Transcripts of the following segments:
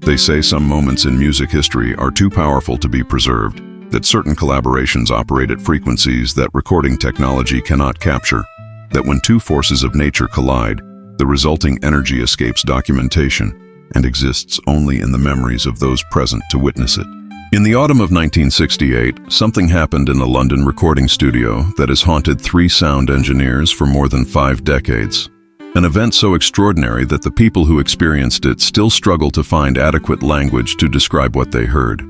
They say some moments in music history are too powerful to be preserved, that certain collaborations operate at frequencies that recording technology cannot capture, that when two forces of nature collide, the resulting energy escapes documentation and exists only in the memories of those present to witness it. In the autumn of 1968, something happened in a London recording studio that has haunted 3 sound engineers for more than 5 decades. An event so extraordinary that the people who experienced it still struggle to find adequate language to describe what they heard.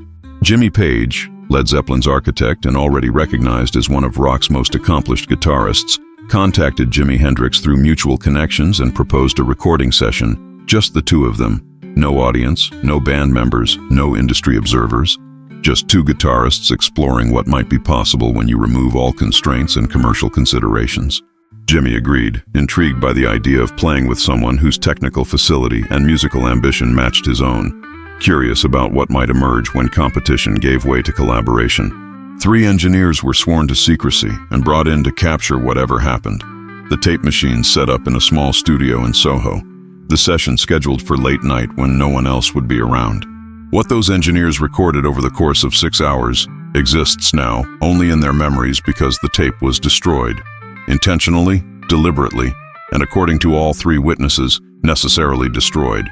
Jimmy Page, Led Zeppelin's architect and already recognized as one of rock's most accomplished guitarists, contacted Jimi Hendrix through mutual connections and proposed a recording session, just the two of them. No audience, no band members, no industry observers. Just 2 guitarists exploring what might be possible when you remove all constraints and commercial considerations. Jimmy agreed, intrigued by the idea of playing with someone whose technical facility and musical ambition matched his own, curious about what might emerge when competition gave way to collaboration. 3 engineers were sworn to secrecy and brought in to capture whatever happened. The tape machines set up in a small studio in Soho. The session scheduled for late night when no one else would be around. What those engineers recorded over the course of 6 hours exists now only in their memories because the tape was destroyed. Intentionally, deliberately, and according to all 3 witnesses, necessarily destroyed.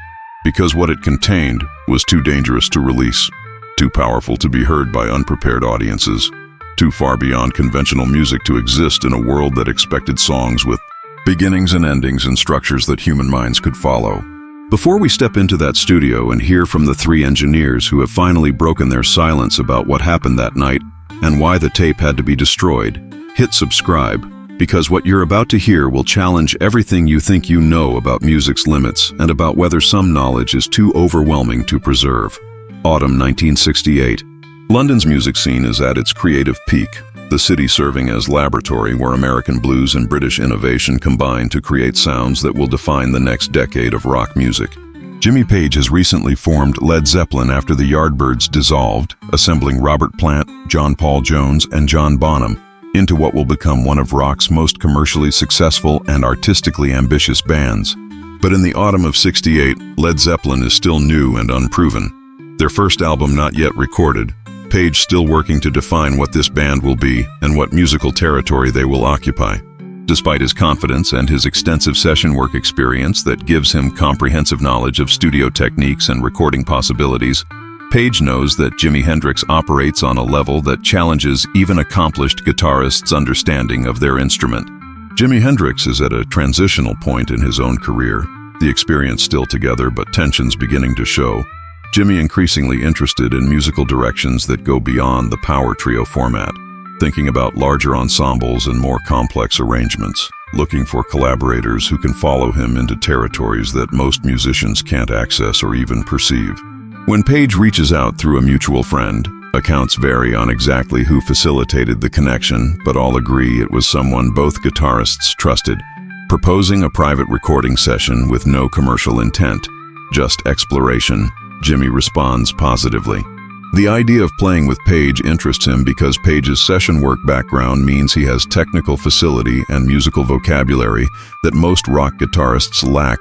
Because what it contained was too dangerous to release, too powerful to be heard by unprepared audiences, too far beyond conventional music to exist in a world that expected songs with beginnings and endings and structures that human minds could follow. Before we step into that studio and hear from the 3 engineers who have finally broken their silence about what happened that night and why the tape had to be destroyed, hit subscribe, because what you're about to hear will challenge everything you think you know about music's limits and about whether some knowledge is too overwhelming to preserve. Autumn 1968. London's music scene is at its creative peak, the city serving as laboratory where American blues and British innovation combine to create sounds that will define the next decade of rock music. Jimmy Page has recently formed Led Zeppelin after the Yardbirds dissolved, assembling Robert Plant, John Paul Jones, and John Bonham into what will become one of rock's most commercially successful and artistically ambitious bands. But in the autumn of '68, Led Zeppelin is still new and unproven. Their first album not yet recorded, Page still working to define what this band will be and what musical territory they will occupy. Despite his confidence and his extensive session work experience that gives him comprehensive knowledge of studio techniques and recording possibilities, Page knows that Jimi Hendrix operates on a level that challenges even accomplished guitarists' understanding of their instrument. Jimi Hendrix is at a transitional point in his own career, the experience still together but tensions beginning to show. Jimmy increasingly interested in musical directions that go beyond the power trio format, thinking about larger ensembles and more complex arrangements, looking for collaborators who can follow him into territories that most musicians can't access or even perceive. When Page reaches out through a mutual friend, accounts vary on exactly who facilitated the connection, but all agree it was someone both guitarists trusted, proposing a private recording session with no commercial intent, just exploration. Jimmy responds positively. The idea of playing with Page interests him because Page's session work background means he has technical facility and musical vocabulary that most rock guitarists lack,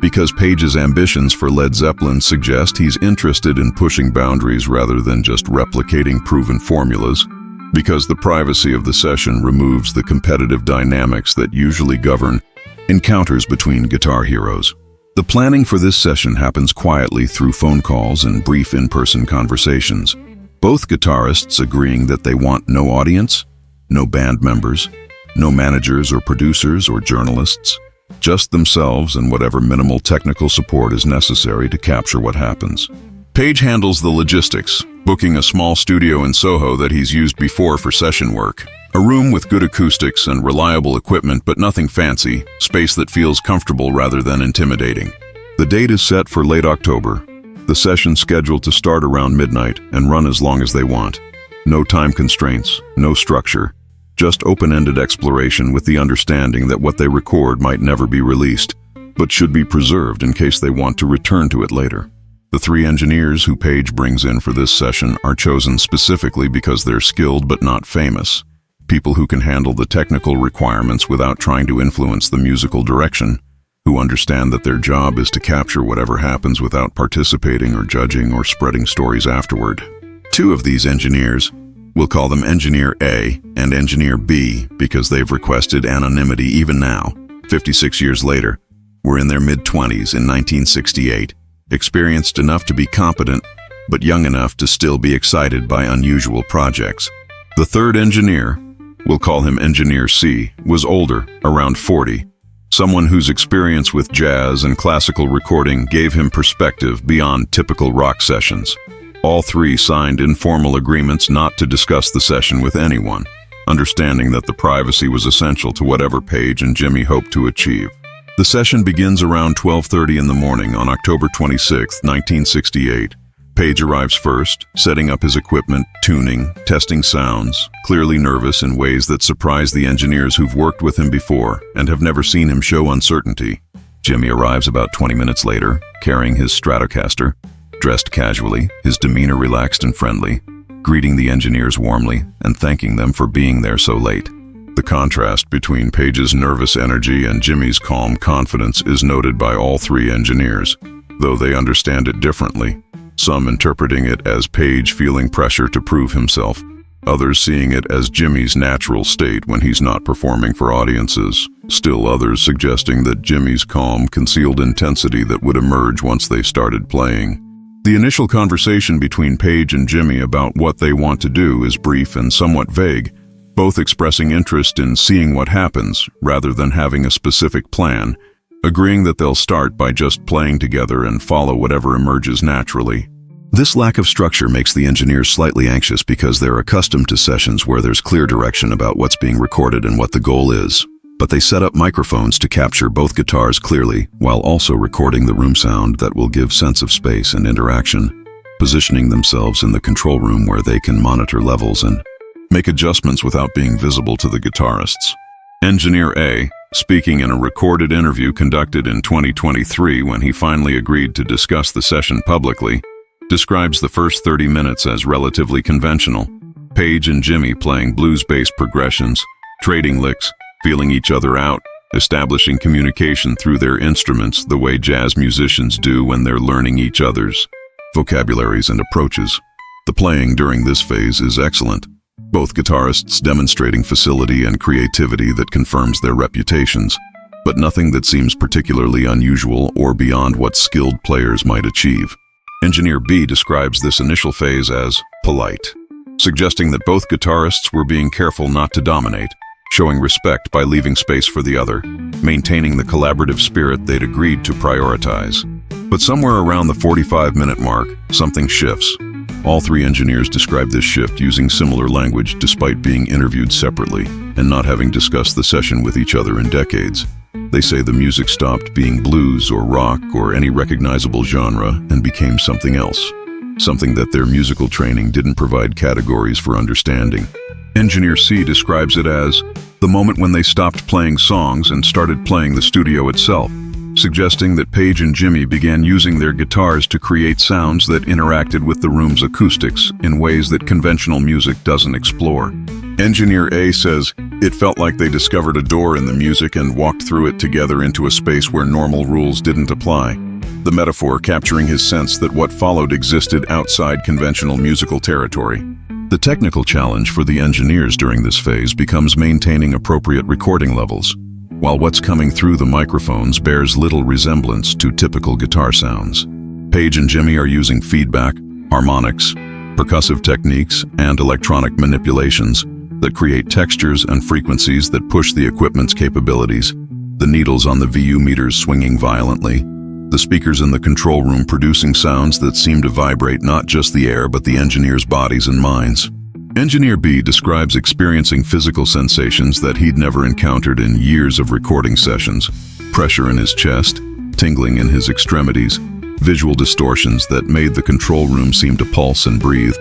because Page's ambitions for Led Zeppelin suggest he's interested in pushing boundaries rather than just replicating proven formulas, because the privacy of the session removes the competitive dynamics that usually govern encounters between guitar heroes. The planning for this session happens quietly through phone calls and brief in-person conversations, both guitarists agreeing that they want no audience, no band members, no managers or producers or journalists, just themselves and whatever minimal technical support is necessary to capture what happens. Page handles the logistics, booking a small studio in Soho that he's used before for session work. A room with good acoustics and reliable equipment, but nothing fancy, space that feels comfortable rather than intimidating. The date is set for late October. The session's scheduled to start around midnight and run as long as they want. No time constraints, no structure, just open-ended exploration with the understanding that what they record might never be released, but should be preserved in case they want to return to it later. The 3 engineers who Page brings in for this session are chosen specifically because they're skilled but not famous. People who can handle the technical requirements without trying to influence the musical direction. who understand that their job is to capture whatever happens without participating or judging or spreading stories afterward. Two of these engineers, we'll call them Engineer A and Engineer B because they've requested anonymity even now, 56 years later, were in their mid-20s in 1968, experienced enough to be competent, but young enough to still be excited by unusual projects. The third engineer, we'll call him Engineer C, was older, around 40, someone whose experience with jazz and classical recording gave him perspective beyond typical rock sessions. All three signed informal agreements not to discuss the session with anyone, understanding that the privacy was essential to whatever Page and Jimi hoped to achieve. The session begins around 12:30 in the morning on October 26, 1968. Page arrives first, setting up his equipment, tuning, testing sounds, clearly nervous in ways that surprise the engineers who've worked with him before and have never seen him show uncertainty. Jimi arrives about 20 minutes later, carrying his Stratocaster, dressed casually, his demeanor relaxed and friendly, greeting the engineers warmly and thanking them for being there so late. The contrast between Page's nervous energy and Jimi's calm confidence is noted by all three engineers, though they understand it differently. Some interpreting it as Page feeling pressure to prove himself, others seeing it as Jimi's natural state when he's not performing for audiences, still others suggesting that Jimi's calm concealed intensity that would emerge once they started playing. The initial conversation between Page and Jimi about what they want to do is brief and somewhat vague, both expressing interest in seeing what happens rather than having a specific plan, agreeing that they'll start by just playing together and follow whatever emerges naturally. This lack of structure makes the engineers slightly anxious because they're accustomed to sessions where there's clear direction about what's being recorded and what the goal is. But they set up microphones to capture both guitars clearly while also recording the room sound that will give sense of space and interaction, positioning themselves in the control room where they can monitor levels and make adjustments without being visible to the guitarists. Engineer A, speaking in a recorded interview conducted in 2023 when he finally agreed to discuss the session publicly, describes the first 30 minutes as relatively conventional. Page and Jimi playing blues-based progressions, trading licks, feeling each other out, establishing communication through their instruments the way jazz musicians do when they're learning each other's vocabularies and approaches. The playing during this phase is excellent, both guitarists demonstrating facility and creativity that confirms their reputations, but nothing that seems particularly unusual or beyond what skilled players might achieve. Engineer B describes this initial phase as polite, suggesting that both guitarists were being careful not to dominate, showing respect by leaving space for the other, maintaining the collaborative spirit they'd agreed to prioritize. But somewhere around the 45-minute mark, something shifts. All three engineers describe this shift using similar language despite being interviewed separately and not having discussed the session with each other in decades. They say the music stopped being blues or rock or any recognizable genre and became something else, something that their musical training didn't provide categories for understanding. Engineer C describes it as the moment when they stopped playing songs and started playing the studio itself, suggesting that Page and Jimi began using their guitars to create sounds that interacted with the room's acoustics in ways that conventional music doesn't explore. Engineer A says, "It felt like they discovered a door in the music and walked through it together into a space where normal rules didn't apply." The metaphor capturing his sense that what followed existed outside conventional musical territory. The technical challenge for the engineers during this phase becomes maintaining appropriate recording levels, while what's coming through the microphones bears little resemblance to typical guitar sounds. Page and Jimi are using feedback, harmonics, percussive techniques, and electronic manipulations that create textures and frequencies that push the equipment's capabilities, the needles on the VU meters swinging violently, the speakers in the control room producing sounds that seem to vibrate not just the air but the engineers' bodies and minds. Engineer B describes experiencing physical sensations that he'd never encountered in years of recording sessions: pressure in his chest, tingling in his extremities, visual distortions that made the control room seem to pulse and breathe,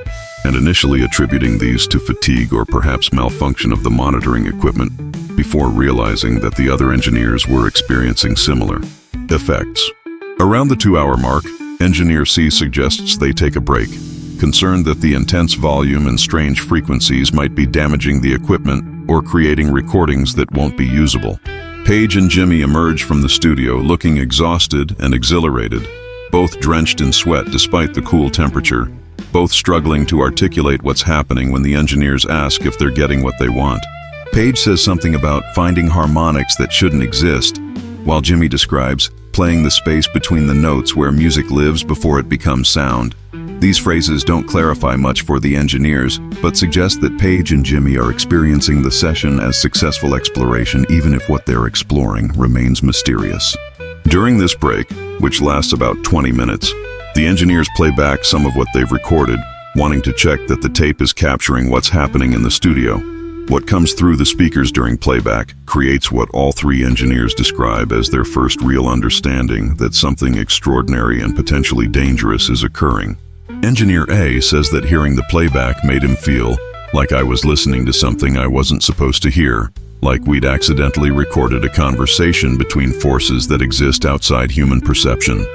and initially attributing these to fatigue or perhaps malfunction of the monitoring equipment, before realizing that the other engineers were experiencing similar effects. Around the 2-hour mark, Engineer C suggests they take a break, concerned that the intense volume and strange frequencies might be damaging the equipment or creating recordings that won't be usable. Page and Jimi emerge from the studio looking exhausted and exhilarated, both drenched in sweat despite the cool temperature, both struggling to articulate what's happening when the engineers ask if they're getting what they want. Page says something about finding harmonics that shouldn't exist, while Jimi describes playing the space between the notes where music lives before it becomes sound. These phrases don't clarify much for the engineers, but suggest that Page and Jimi are experiencing the session as successful exploration, even if what they're exploring remains mysterious. During this break, which lasts about 20 minutes, the engineers play back some of what they've recorded, wanting to check that the tape is capturing what's happening in the studio. What comes through the speakers during playback creates what all three engineers describe as their first real understanding that something extraordinary and potentially dangerous is occurring. Engineer A says that hearing the playback made him feel like I was listening to something I wasn't supposed to hear, like we'd accidentally recorded a conversation between forces that exist outside human perception.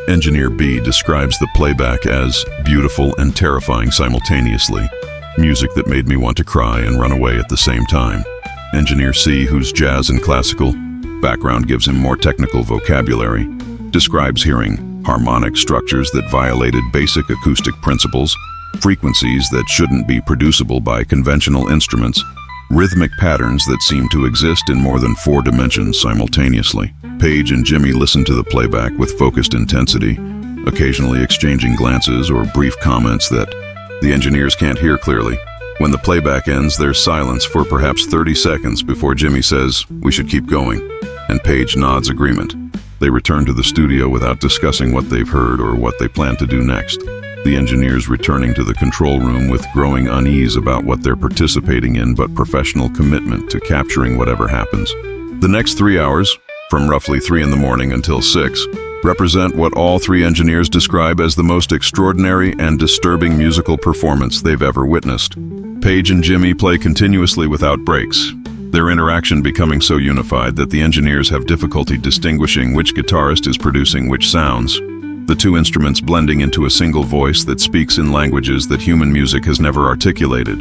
Engineer B describes the playback as beautiful and terrifying simultaneously, music that made me want to cry and run away at the same time. Engineer C, whose jazz and classical background gives him more technical vocabulary, describes hearing harmonic structures that violated basic acoustic principles, frequencies that shouldn't be producible by conventional instruments, rhythmic patterns that seem to exist in more than 4 dimensions simultaneously. Page and Jimi listen to the playback with focused intensity, occasionally exchanging glances or brief comments that the engineers can't hear clearly. When the playback ends, there's silence for perhaps 30 seconds before Jimi says, "We should keep going," and Page nods agreement. They return to the studio without discussing what they've heard or what they plan to do next. The engineers returning to the control room with growing unease about what they're participating in, but professional commitment to capturing whatever happens. The next 3 hours, from roughly 3 in the morning until 6, represent what all three engineers describe as the most extraordinary and disturbing musical performance they've ever witnessed. Page and Jimi play continuously without breaks, their interaction becoming so unified that the engineers have difficulty distinguishing which guitarist is producing which sounds, the two instruments blending into a single voice that speaks in languages that human music has never articulated.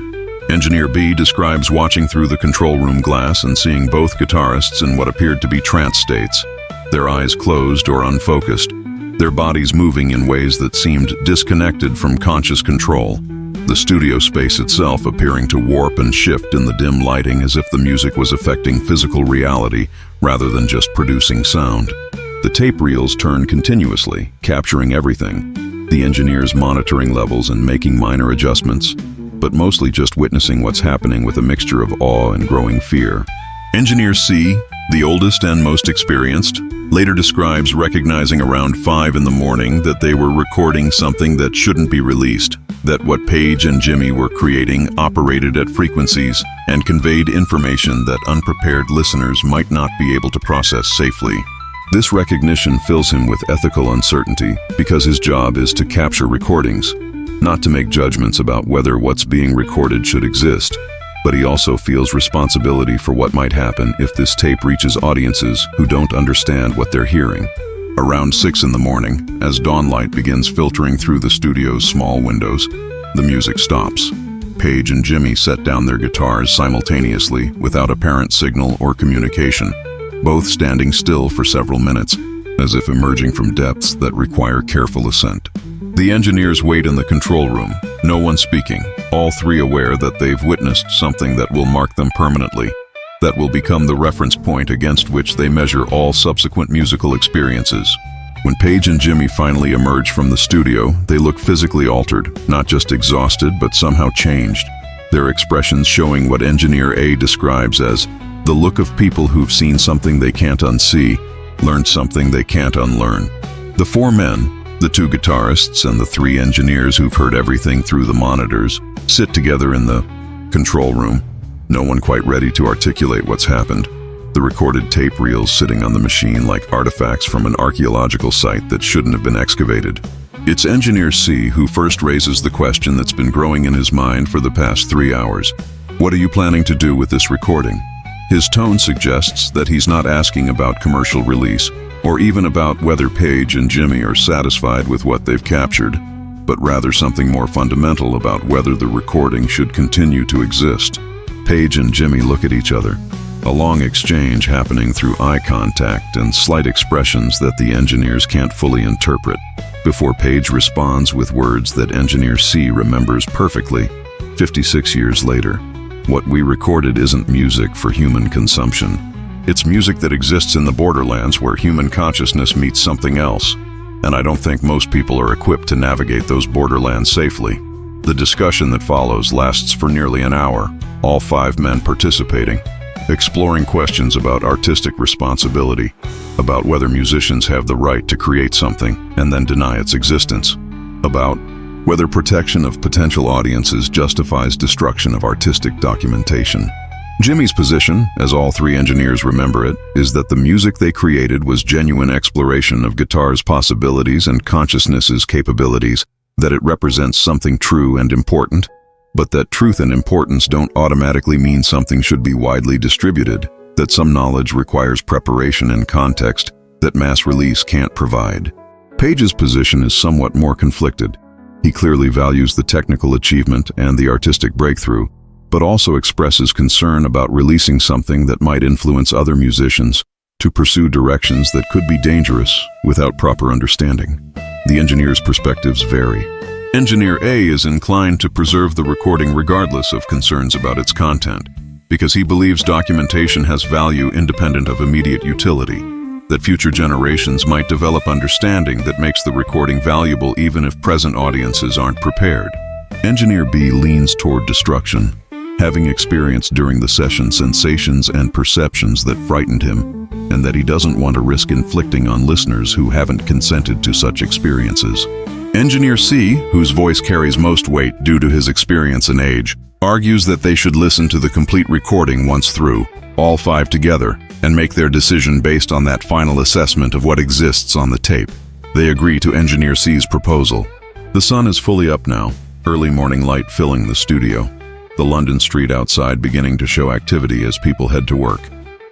Engineer B describes watching through the control room glass and seeing both guitarists in what appeared to be trance states, their eyes closed or unfocused, their bodies moving in ways that seemed disconnected from conscious control, the studio space itself appearing to warp and shift in the dim lighting as if the music was affecting physical reality rather than just producing sound. The tape reels turn continuously, capturing everything, the engineers monitoring levels and making minor adjustments, but mostly just witnessing what's happening with a mixture of awe and growing fear. Engineer C, the oldest and most experienced, later describes recognizing around 5 in the morning that they were recording something that shouldn't be released, that what Page and Jimi were creating operated at frequencies and conveyed information that unprepared listeners might not be able to process safely. This recognition fills him with ethical uncertainty because his job is to capture recordings, not to make judgments about whether what's being recorded should exist, but he also feels responsibility for what might happen if this tape reaches audiences who don't understand what they're hearing. Around 6 in the morning, as dawnlight begins filtering through the studio's small windows, the music stops. Page and Jimi set down their guitars simultaneously without apparent signal or communication, both standing still for several minutes, as if emerging from depths that require careful ascent. The engineers wait in the control room, no one speaking, all three aware that they've witnessed something that will mark them permanently, that will become the reference point against which they measure all subsequent musical experiences. When Page and Jimi finally emerge from the studio, they look physically altered, not just exhausted, but somehow changed, their expressions showing what Engineer A describes as the look of people who've seen something they can't unsee, learned something they can't unlearn. The 4 men, the 2 guitarists and the 3 engineers who've heard everything through the monitors, sit together in the control room, no one quite ready to articulate what's happened. The recorded tape reels sitting on the machine like artifacts from an archaeological site that shouldn't have been excavated. It's Engineer C who first raises the question that's been growing in his mind for the past 3 hours. What are you planning to do with this recording? His tone suggests that he's not asking about commercial release, or even about whether Page and Jimi are satisfied with what they've captured, but rather something more fundamental about whether the recording should continue to exist. Page and Jimi look at each other. a long exchange happening through eye contact and slight expressions that the engineers can't fully interpret, before Page responds with words that Engineer C remembers perfectly, 56 years later. What we recorded isn't music for human consumption. It's music that exists in the borderlands where human consciousness meets something else, and I don't think most people are equipped to navigate those borderlands safely. The discussion that follows lasts for nearly an hour, all 5 men participating, exploring questions about artistic responsibility, about whether musicians have the right to create something and then deny its existence, about whether protection of potential audiences justifies destruction of artistic documentation. Jimmy's position, as all 3 engineers remember it, is that the music they created was genuine exploration of guitar's possibilities and consciousness's capabilities, that it represents something true and important, but that truth and importance don't automatically mean something should be widely distributed, that some knowledge requires preparation and context that mass release can't provide. Page's position is somewhat more conflicted. He clearly values the technical achievement and the artistic breakthrough, but also expresses concern about releasing something that might influence other musicians to pursue directions that could be dangerous without proper understanding. The engineers' perspectives vary. Engineer A is inclined to preserve the recording regardless of concerns about its content, because he believes documentation has value independent of immediate utility, that future generations might develop understanding that makes the recording valuable even if present audiences aren't prepared. Engineer B leans toward destruction, having experienced during the session sensations and perceptions that frightened him, and that he doesn't want to risk inflicting on listeners who haven't consented to such experiences. Engineer C, whose voice carries most weight due to his experience and age, argues that they should listen to the complete recording once through, all 5 together, and make their decision based on that final assessment of what exists on the tape. They agree to Engineer C's proposal. The sun is fully up now, early morning light filling the studio, the London street outside beginning to show activity as people head to work.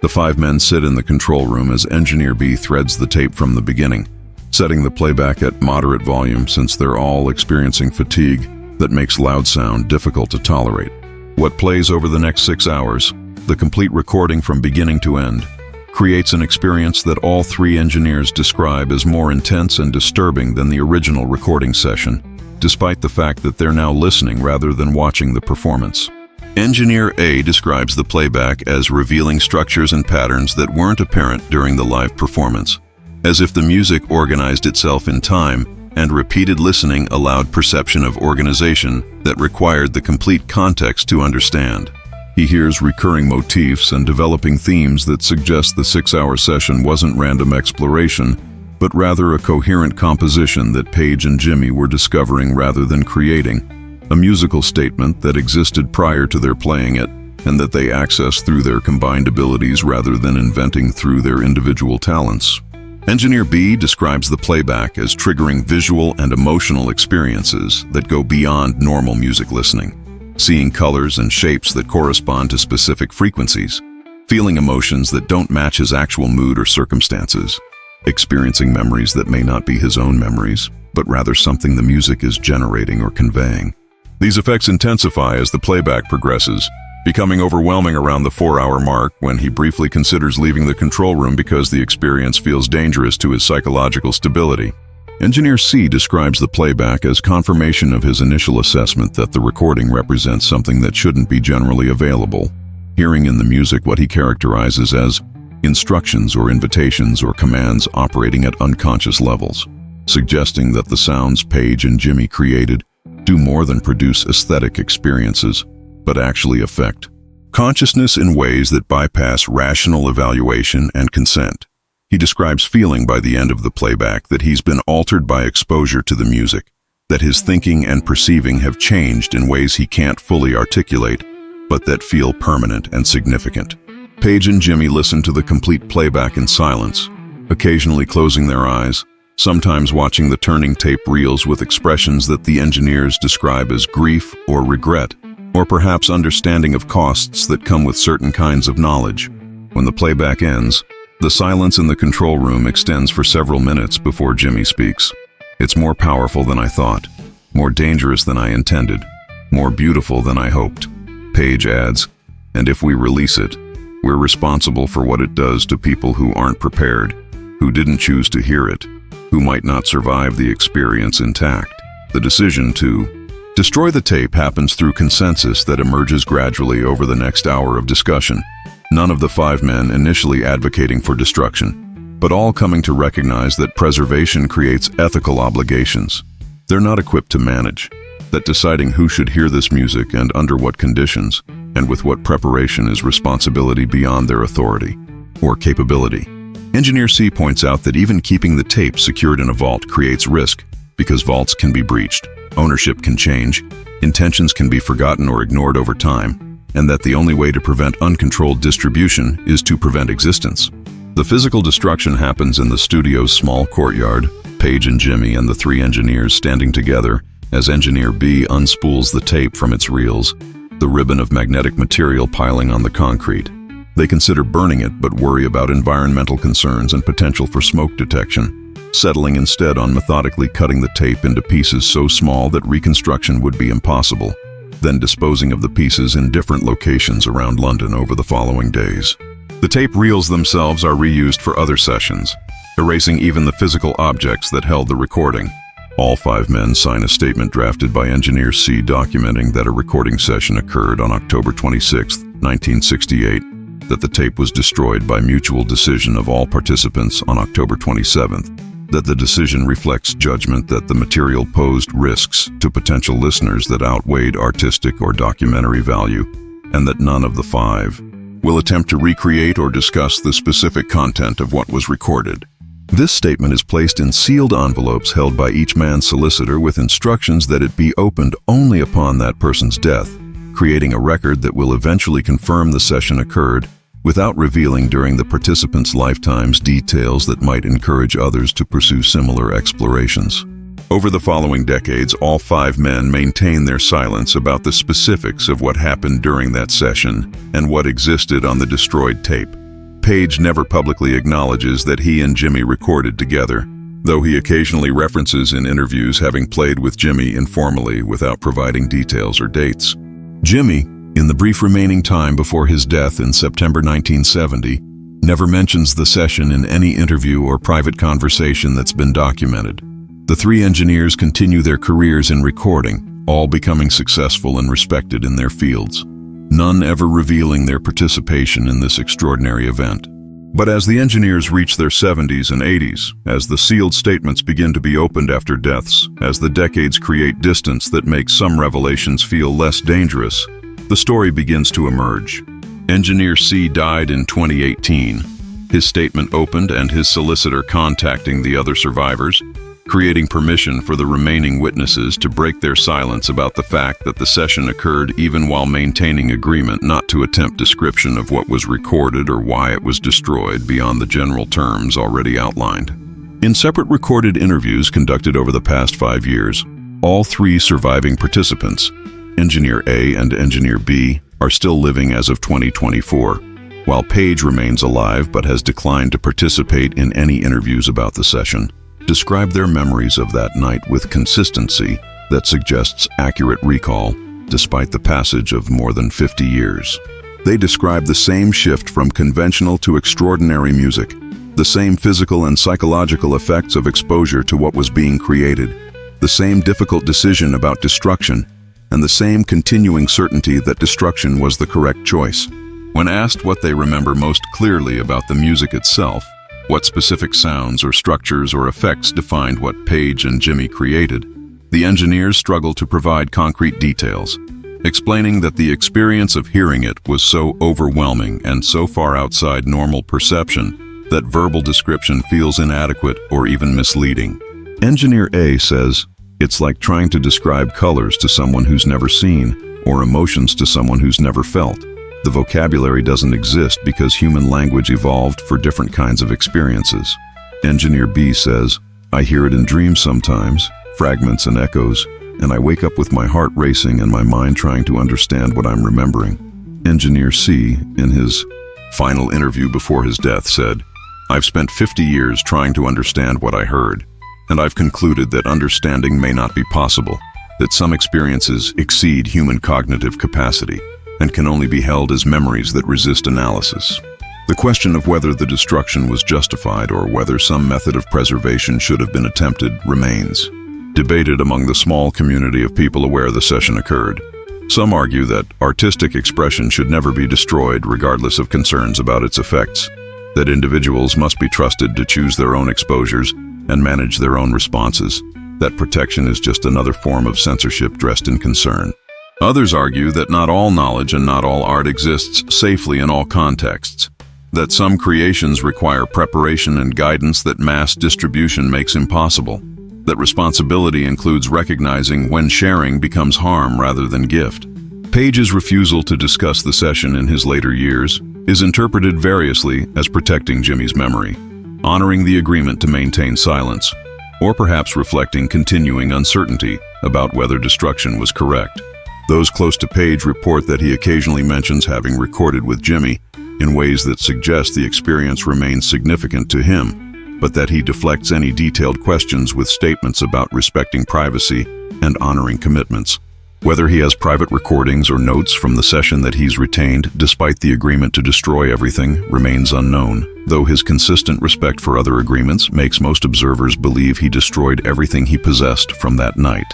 The 5 men sit in the control room as Engineer B threads the tape from the beginning, setting the playback at moderate volume since they're all experiencing fatigue that makes loud sound difficult to tolerate. What plays over the next 6 hours, the complete recording from beginning to end, creates an experience that all 3 engineers describe as more intense and disturbing than the original recording session, despite the fact that they're now listening rather than watching the performance. Engineer A describes the playback as revealing structures and patterns that weren't apparent during the live performance, as if the music organized itself in time and repeated listening allowed perception of organization that required the complete context to understand. He hears recurring motifs and developing themes that suggest the 6-hour session wasn't random exploration, but rather a coherent composition that Page and Jimi were discovering rather than creating, a musical statement that existed prior to their playing it, and that they accessed through their combined abilities rather than inventing through their individual talents. Engineer B describes the playback as triggering visual and emotional experiences that go beyond normal music listening, seeing colors and shapes that correspond to specific frequencies, feeling emotions that don't match his actual mood or circumstances, experiencing memories that may not be his own memories, but rather something the music is generating or conveying. These effects intensify as the playback progresses, becoming overwhelming around the 4-hour mark when he briefly considers leaving the control room because the experience feels dangerous to his psychological stability. Engineer C describes the playback as confirmation of his initial assessment that the recording represents something that shouldn't be generally available, hearing in the music what he characterizes as instructions or invitations or commands operating at unconscious levels, suggesting that the sounds Page and Jimi created do more than produce aesthetic experiences, but actually affect consciousness in ways that bypass rational evaluation and consent. He describes feeling by the end of the playback that he's been altered by exposure to the music, that his thinking and perceiving have changed in ways he can't fully articulate, but that feel permanent and significant. Page and Jimi listen to the complete playback in silence, occasionally closing their eyes, sometimes watching the turning tape reels with expressions that the engineers describe as grief or regret, or perhaps understanding of costs that come with certain kinds of knowledge. When the playback ends, the silence in the control room extends for several minutes before Jimi speaks. It's more powerful than I thought, more dangerous than I intended, more beautiful than I hoped. Page adds, and if we release it, We're responsible for what it does to people who aren't prepared, who didn't choose to hear it, who might not survive the experience intact. The decision to destroy the tape happens through consensus that emerges gradually over the next hour of discussion. None of the 5 men initially advocating for destruction, but all coming to recognize that preservation creates ethical obligations they're not equipped to manage, that deciding who should hear this music and under what conditions, and with what preparation is responsibility beyond their authority or capability. Engineer C points out that even keeping the tape secured in a vault creates risk because vaults can be breached, ownership can change, intentions can be forgotten or ignored over time, and that the only way to prevent uncontrolled distribution is to prevent existence. The physical destruction happens in the studio's small courtyard, Page and Jimi and the 3 engineers standing together as Engineer B unspools the tape from its reels, the ribbon of magnetic material piling on the concrete. They consider burning it but worry about environmental concerns and potential for smoke detection, settling instead on methodically cutting the tape into pieces so small that reconstruction would be impossible, then disposing of the pieces in different locations around London over the following days. The tape reels themselves are reused for other sessions, erasing even the physical objects that held the recording. All 5 men sign a statement drafted by Engineer C documenting that a recording session occurred on October 26, 1968, that the tape was destroyed by mutual decision of all participants on October 27th, that the decision reflects judgment that the material posed risks to potential listeners that outweighed artistic or documentary value, and that none of the 5 will attempt to recreate or discuss the specific content of what was recorded. This statement is placed in sealed envelopes held by each man's solicitor with instructions that it be opened only upon that person's death, creating a record that will eventually confirm the session occurred without revealing during the participants' lifetimes details that might encourage others to pursue similar explorations. Over the following decades, all 5 men maintain their silence about the specifics of what happened during that session and what existed on the destroyed tape. Page never publicly acknowledges that he and Jimi recorded together, though he occasionally references in interviews having played with Jimi informally without providing details or dates. Jimi, in the brief remaining time before his death in September 1970, never mentions the session in any interview or private conversation that's been documented. The 3 engineers continue their careers in recording, all becoming successful and respected in their fields, none ever revealing their participation in this extraordinary event. But as the engineers reach their 70s and 80s, as the sealed statements begin to be opened after deaths, as the decades create distance that makes some revelations feel less dangerous, the story begins to emerge. Engineer C died in 2018. His statement opened and his solicitor contacting the other survivors, creating permission for the remaining witnesses to break their silence about the fact that the session occurred even while maintaining agreement not to attempt description of what was recorded or why it was destroyed beyond the general terms already outlined. In separate recorded interviews conducted over the past 5 years, all 3 surviving participants, Engineer A and Engineer B, are still living as of 2024, while Page remains alive but has declined to participate in any interviews about the session, describe their memories of that night with consistency that suggests accurate recall despite the passage of more than 50 years. They describe the same shift from conventional to extraordinary music, the same physical and psychological effects of exposure to what was being created, the same difficult decision about destruction, and the same continuing certainty that destruction was the correct choice. When asked what they remember most clearly about the music itself, what specific sounds or structures or effects defined what Page and Jimi created, the engineers struggle to provide concrete details, explaining that the experience of hearing it was so overwhelming and so far outside normal perception that verbal description feels inadequate or even misleading. Engineer A says, "It's like trying to describe colors to someone who's never seen or emotions to someone who's never felt. The vocabulary doesn't exist because human language evolved for different kinds of experiences." Engineer B says, "I hear it in dreams sometimes, fragments and echoes, and I wake up with my heart racing and my mind trying to understand what I'm remembering." Engineer C, in his final interview before his death, said, "I've spent 50 years trying to understand what I heard, and I've concluded that understanding may not be possible, that some experiences exceed human cognitive capacity, and can only be held as memories that resist analysis. The question of whether the destruction was justified or whether some method of preservation should have been attempted remains debated among the small community of people aware the session occurred. Some argue that artistic expression should never be destroyed regardless of concerns about its effects, that individuals must be trusted to choose their own exposures and manage their own responses, that protection is just another form of censorship dressed in concern. Others argue that not all knowledge and not all art exists safely in all contexts, that some creations require preparation and guidance that mass distribution makes impossible, that responsibility includes recognizing when sharing becomes harm rather than gift. Page's refusal to discuss the session in his later years is interpreted variously as protecting Jimi's memory, honoring the agreement to maintain silence, or perhaps reflecting continuing uncertainty about whether destruction was correct. Those close to Page report that he occasionally mentions having recorded with Jimi in ways that suggest the experience remains significant to him, but that he deflects any detailed questions with statements about respecting privacy and honoring commitments. Whether he has private recordings or notes from the session that he's retained despite the agreement to destroy everything remains unknown, though his consistent respect for other agreements makes most observers believe he destroyed everything he possessed from that night.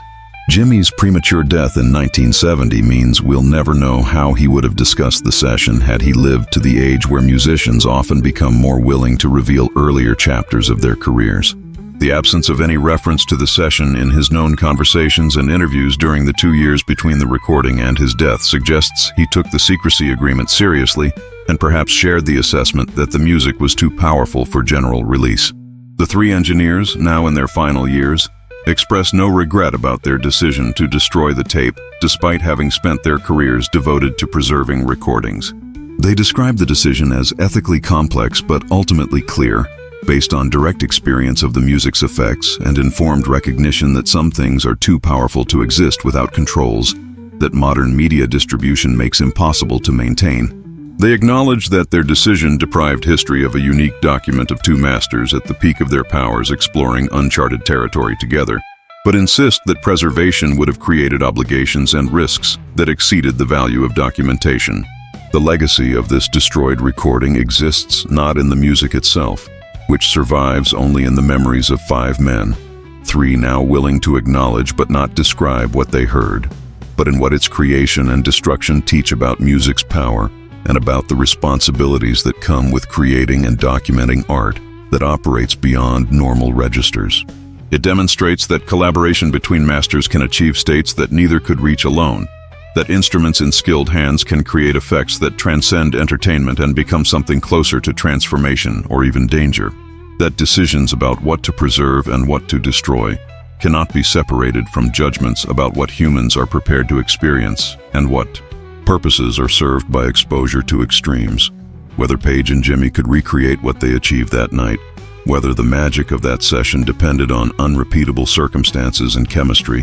Jimi's premature death in 1970 means we'll never know how he would have discussed the session had he lived to the age where musicians often become more willing to reveal earlier chapters of their careers. The absence of any reference to the session in his known conversations and interviews during the 2 years between the recording and his death suggests he took the secrecy agreement seriously and perhaps shared the assessment that the music was too powerful for general release. The three engineers, now in their final years, express no regret about their decision to destroy the tape despite having spent their careers devoted to preserving recordings. They describe the decision as ethically complex but ultimately clear, based on direct experience of the music's effects and informed recognition that some things are too powerful to exist without controls that modern media distribution makes impossible to maintain. They acknowledge that their decision deprived history of a unique document of two masters at the peak of their powers exploring uncharted territory together, but insist that preservation would have created obligations and risks that exceeded the value of documentation. The legacy of this destroyed recording exists not in the music itself, which survives only in the memories of 5 men, 3 now willing to acknowledge but not describe what they heard, but in what its creation and destruction teach about music's power and about the responsibilities that come with creating and documenting art that operates beyond normal registers. It demonstrates that collaboration between masters can achieve states that neither could reach alone, that instruments in skilled hands can create effects that transcend entertainment and become something closer to transformation or even danger, that decisions about what to preserve and what to destroy cannot be separated from judgments about what humans are prepared to experience and what purposes are served by exposure to extremes. Whether Page and Jimi could recreate what they achieved that night, whether the magic of that session depended on unrepeatable circumstances and chemistry,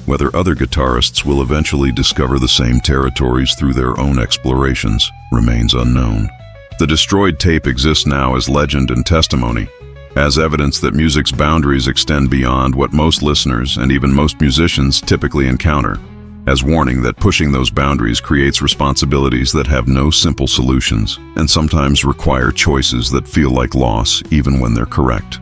whether other guitarists will eventually discover the same territories through their own explorations, remains unknown. The destroyed tape exists now as legend and testimony, as evidence that music's boundaries extend beyond what most listeners and even most musicians typically encounter, as warning that pushing those boundaries creates responsibilities that have no simple solutions and sometimes require choices that feel like loss even when they're correct.